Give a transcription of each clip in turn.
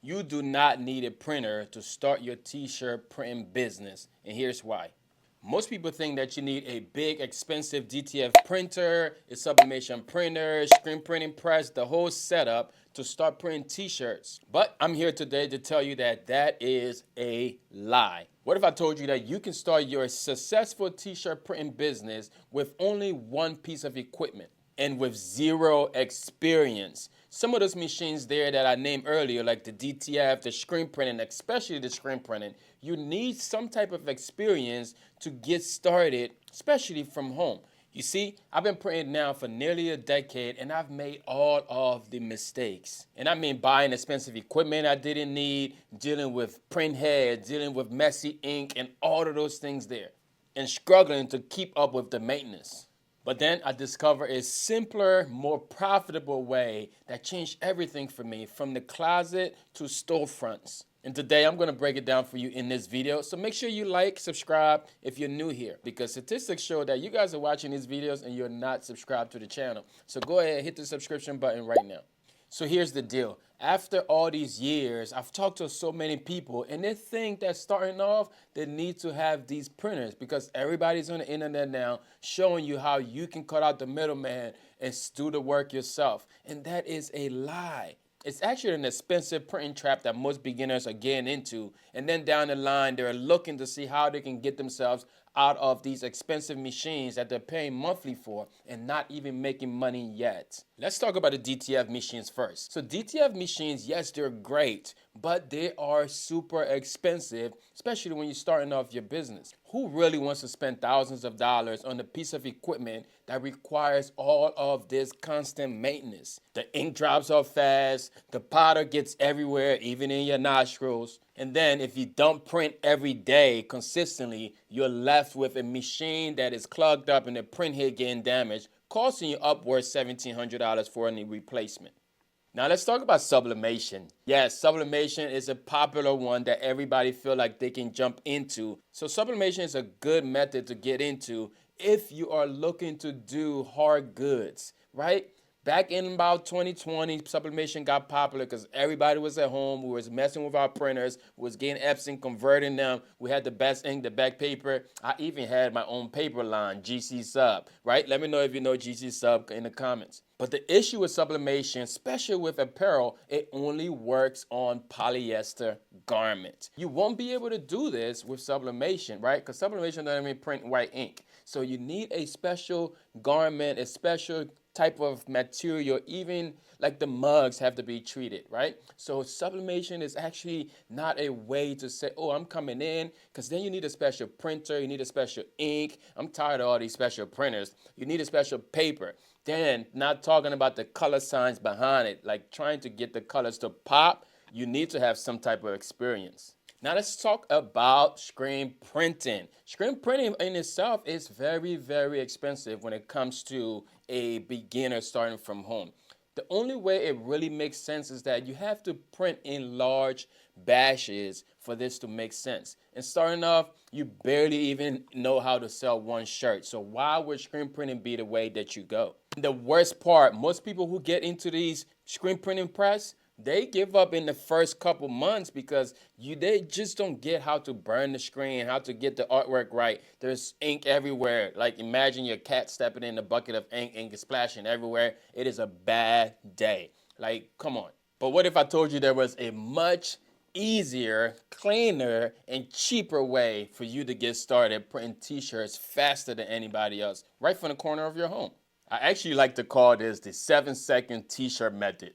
You do not need a printer to start your t-shirt printing business, and here's why. Most people think that you need a big, expensive DTF printer, a sublimation printer, screen printing press, the whole setup to start printing t-shirts. But I'm here today to tell you that that is a lie. What if I told you that you can start your successful t-shirt printing business with only one piece of equipment and with zero experience? Some of those machines there that I named earlier, like the DTF, the screen printing, especially the screen printing, you need some type of experience to get started, especially from home. You see, I've been printing now for nearly a decade, and I've made all of the mistakes. And I mean buying expensive equipment I didn't need, dealing with print heads, dealing with messy ink, and all of those things there, and struggling to keep up with the maintenance. But then I discovered a simpler, more profitable way that changed everything for me, from the closet to storefronts. And today I'm going to break it down for you in this video. So make sure you like, subscribe if you're new here, because statistics show that you guys are watching these videos and you're not subscribed to the channel. So go ahead, hit the subscription button right now. So here's the deal. After all these years, I've talked to so many people, and they think that starting off, they need to have these printers because everybody's on the internet now showing you how you can cut out the middleman and do the work yourself. And that is a lie. It's actually an expensive printing trap that most beginners are getting into. And then down the line, they're looking to see how they can get themselves out of these expensive machines that they're paying monthly for and not even making money yet. Let's talk about the DTF machines first. So DTF machines, yes, they're great, but they are super expensive, especially when you're starting off your business. Who really wants to spend thousands of dollars on a piece of equipment that requires all of this constant maintenance? The ink drops off fast, the powder gets everywhere, even in your nostrils. And then if you don't print every day consistently, you're left with a machine that is clogged up and the print head getting damaged, costing you upwards $1,700 for any replacement. Now let's talk about sublimation. Yes, sublimation is a popular one that everybody feel like they can jump into. So sublimation is a good method to get into if you are looking to do hard goods, right? Back in about 2020, sublimation got popular because everybody was at home. We was messing with our printers. We was getting Epson, converting them. We had the best ink, the back paper. I even had my own paper line, GC Sub, right? Let me know if you know GC Sub in the comments. But the issue with sublimation, especially with apparel, it only works on polyester garments. You won't be able to do this with sublimation, right? Because sublimation doesn't even print white ink. So you need a special garment, a special type of material, even like the mugs have to be treated, right? So sublimation is actually not a way to say, oh, I'm coming in, because then you need a special printer, you need a special ink. I'm tired of all these special printers. You need a special paper. Then, not talking about the color signs behind it, like trying to get the colors to pop, you need to have some type of experience. Now let's talk about screen printing. Screen printing in itself is very, very expensive when it comes to a beginner starting from home. The only way it really makes sense is that you have to print in large batches for this to make sense. And starting off, you barely even know how to sell one shirt. So why would screen printing be the way that you go? The worst part, most people who get into these screen printing press, they give up in the first couple months because they just don't get how to burn the screen, how to get the artwork right. There's ink everywhere. Like imagine your cat stepping in a bucket of ink is splashing everywhere. It is a bad day. Like, come on. But what if I told you there was a much easier, cleaner, and cheaper way for you to get started printing t-shirts faster than anybody else, right from the corner of your home? I actually like to call this the 7-second t-shirt method.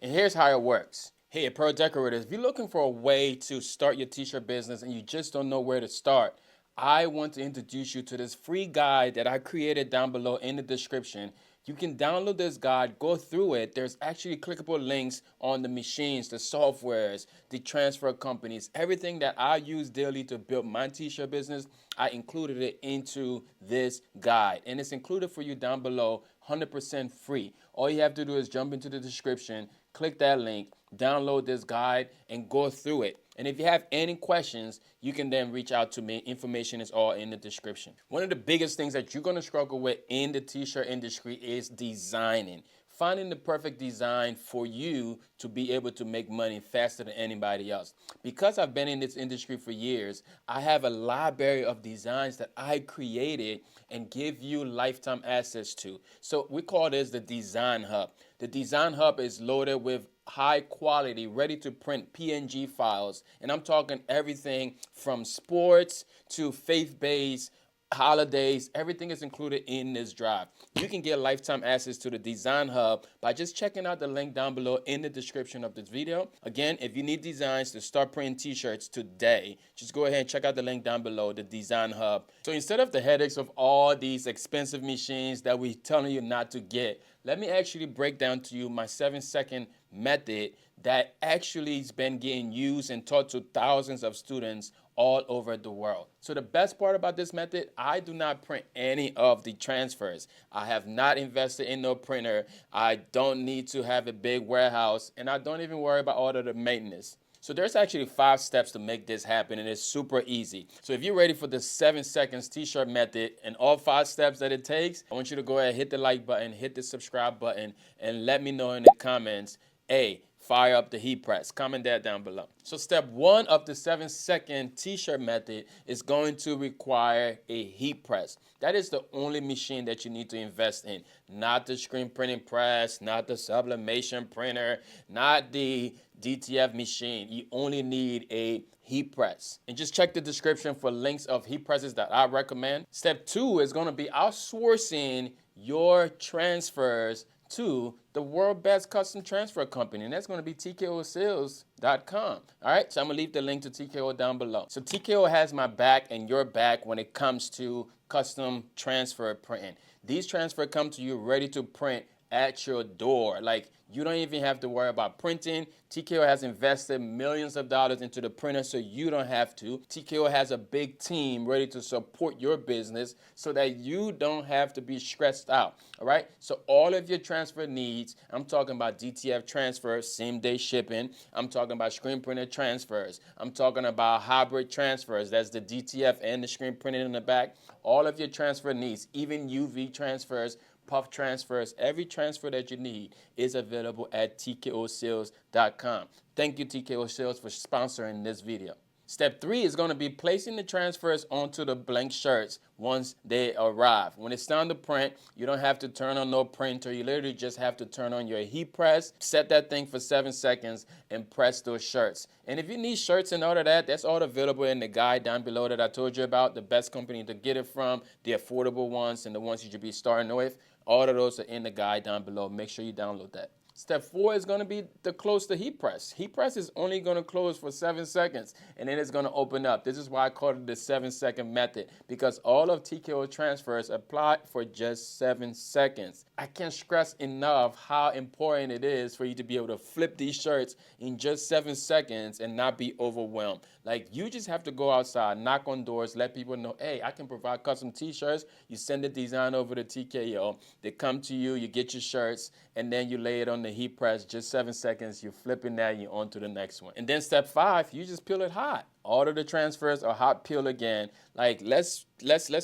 And here's how it works. Hey, apparel decorators, if you're looking for a way to start your t-shirt business and you just don't know where to start, I want to introduce you to this free guide that I created down below in the description. You can download this guide, go through it. There's actually clickable links on the machines, the softwares, the transfer companies, everything that I use daily to build my t-shirt business. I included it into this guide, and it's included for you down below, 100% free. All you have to do is jump into the description, click that link, download this guide, and go through it. And if you have any questions, you can then reach out to me. Information is all in the description. One of the biggest things that you're going to struggle with in the t-shirt industry is designing. finding the perfect design for you to be able to make money faster than anybody else. Because I've been in this industry for years, I have a library of designs that I created and give you lifetime access to. So we call this the Design Hub. The Design Hub is loaded with high quality, ready to print PNG files. And I'm talking everything from sports to faith-based holidays. Everything is included in this drive. You can get lifetime access to the Design Hub by just checking out the link down below in the description of this video. Again, if you need designs to start printing t-shirts today, just go ahead and check out the link down below, the Design Hub. So instead of the headaches of all these expensive machines that we're telling you not to get, let me actually break down to you my 7-second method that actually has been getting used and taught to thousands of students all over the world. So the best part about this method, I do not print any of the transfers. I have not invested in no printer. I don't need to have a big warehouse, and I don't even worry about all of the maintenance. So there's actually 5 steps to make this happen, and it's super easy. So if you're ready for the 7 seconds t-shirt method and all 5 steps that it takes, I want you to go ahead, hit the like button, hit the subscribe button, and let me know in the comments, A, fire up the heat press. Comment that down below. So step 1 of the 7-second t-shirt method is going to require a heat press. That is the only machine that you need to invest in. Not the screen printing press, not the sublimation printer, not the DTF machine. You only need a heat press. And just check the description for links of heat presses that I recommend. Step 2 is going to be outsourcing your transfers to the world best custom transfer company, and that's going to be TKOsales.com. All right, so I'm going to leave the link to TKO down below. So TKO has my back and your back when it comes to custom transfer printing. These transfers come to you ready to print at your door. Like, you don't even have to worry about printing. TKO has invested millions of dollars into the printer, so you don't have to. TKO has a big team ready to support your business so that you don't have to be stressed out. All right, so all of your transfer needs, I'm talking about DTF transfers, same day shipping. I'm talking about screen printer transfers. I'm talking about hybrid transfers. That's the DTF and the screen printing in the back. All of your transfer needs, even UV transfers, puff transfers, every transfer that you need is available at TKOsales.com. Thank you, TKO Sales, for sponsoring this video. Step 3 is going to be placing the transfers onto the blank shirts once they arrive. When it's time to print, you don't have to turn on no printer. You literally just have to turn on your heat press, set that thing for 7 seconds, and press those shirts. And if you need shirts and all of that, that's all available in the guide down below that I told you about, the best company to get it from, the affordable ones and the ones you should be starting with. All of those are in the guide down below. Make sure you download that. Step 4 is going to be to close the heat press. Heat press is only going to close for 7 seconds, and then it's going to open up. This is why I call it the 7-second method, because all of TKO transfers apply for just 7 seconds. I can't stress enough how important it is for you to be able to flip these shirts in just 7 seconds and not be overwhelmed. Like, you just have to go outside, knock on doors, let people know, hey, I can provide custom t-shirts. You send the design over to TKO. They come to you, you get your shirts, and then you lay it on the heat press, just 7 seconds, you're flipping that, you're on to the next one. And then step 5, you just peel it hot. All of the transfers are hot peel again. Like, let's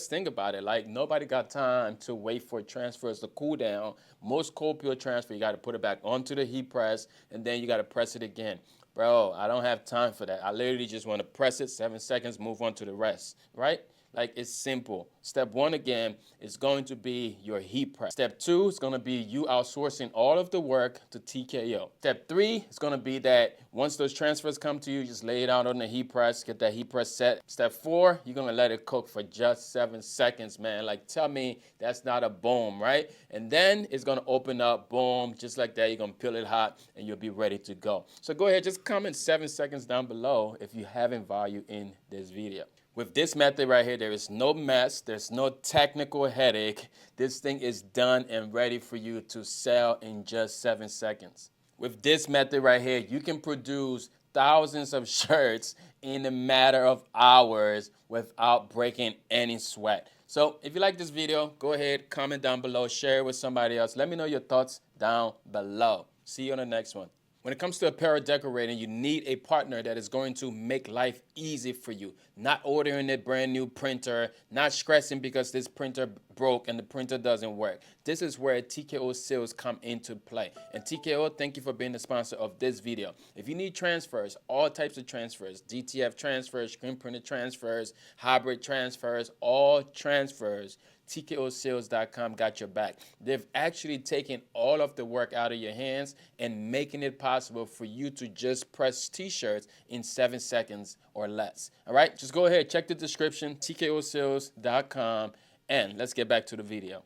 think about it. Like, nobody got time to wait for transfers to cool down. Most cold peel transfer, you got to put it back onto the heat press, and then you got to press it again. Bro, I don't have time for that. I literally just want to press it, 7 seconds, move on to the rest, right? Like, it's simple. Step 1 again is going to be your heat press. Step 2 is going to be you outsourcing all of the work to TKO. Step 3 is going to be that once those transfers come to you, just lay it out on the heat press, get that heat press set. Step 4, you're going to let it cook for just 7 seconds, man. Like, tell me that's not a boom, right? And then it's going to open up, boom, just like that. You're going to peel it hot, and you'll be ready to go. So go ahead, just comment 7 seconds down below if you having value in this video. With this method right here, there is no mess, there's no technical headache. This thing is done and ready for you to sell in just 7 seconds. With this method right here, you can produce thousands of shirts in a matter of hours without breaking any sweat. So if you like this video, go ahead, comment down below, share it with somebody else. Let me know your thoughts down below. See you on the next one. When it comes to apparel decorating, you need a partner that is going to make life easy for you. Not ordering a brand new printer, not stressing because this printer broke and the printer doesn't work. This is where TKO sales come into play. And TKO, thank you for being the sponsor of this video. If you need transfers, all types of transfers, DTF transfers, screen printer transfers, hybrid transfers, all transfers, TKOsales.com got your back. They've actually taken all of the work out of your hands and making it possible for you to just press t-shirts in 7 seconds or less. All right, just go ahead, check the description, TKOsales.com, and let's get back to the video.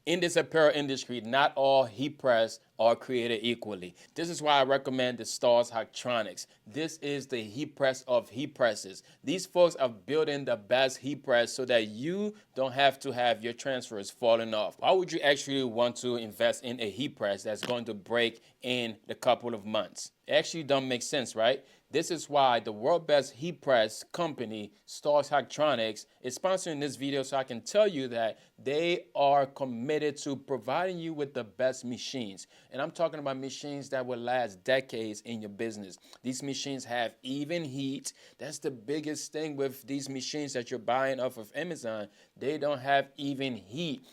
In this apparel industry, not all heat press are created equally. This is why I recommend the Stars Hactronics. This is the heat press of heat presses. These folks are building the best heat press so that you don't have to have your transfers falling off. Why would you actually want to invest in a heat press that's going to break in a couple of months? It actually don't make sense, right? This is why the world best heat press company, Stars Hactronics, is sponsoring this video so I can tell you that they are committed to providing you with the best machines. And I'm talking about machines that will last decades in your business. These machines have even heat. That's the biggest thing with these machines that you're buying off of Amazon. They don't have even heat.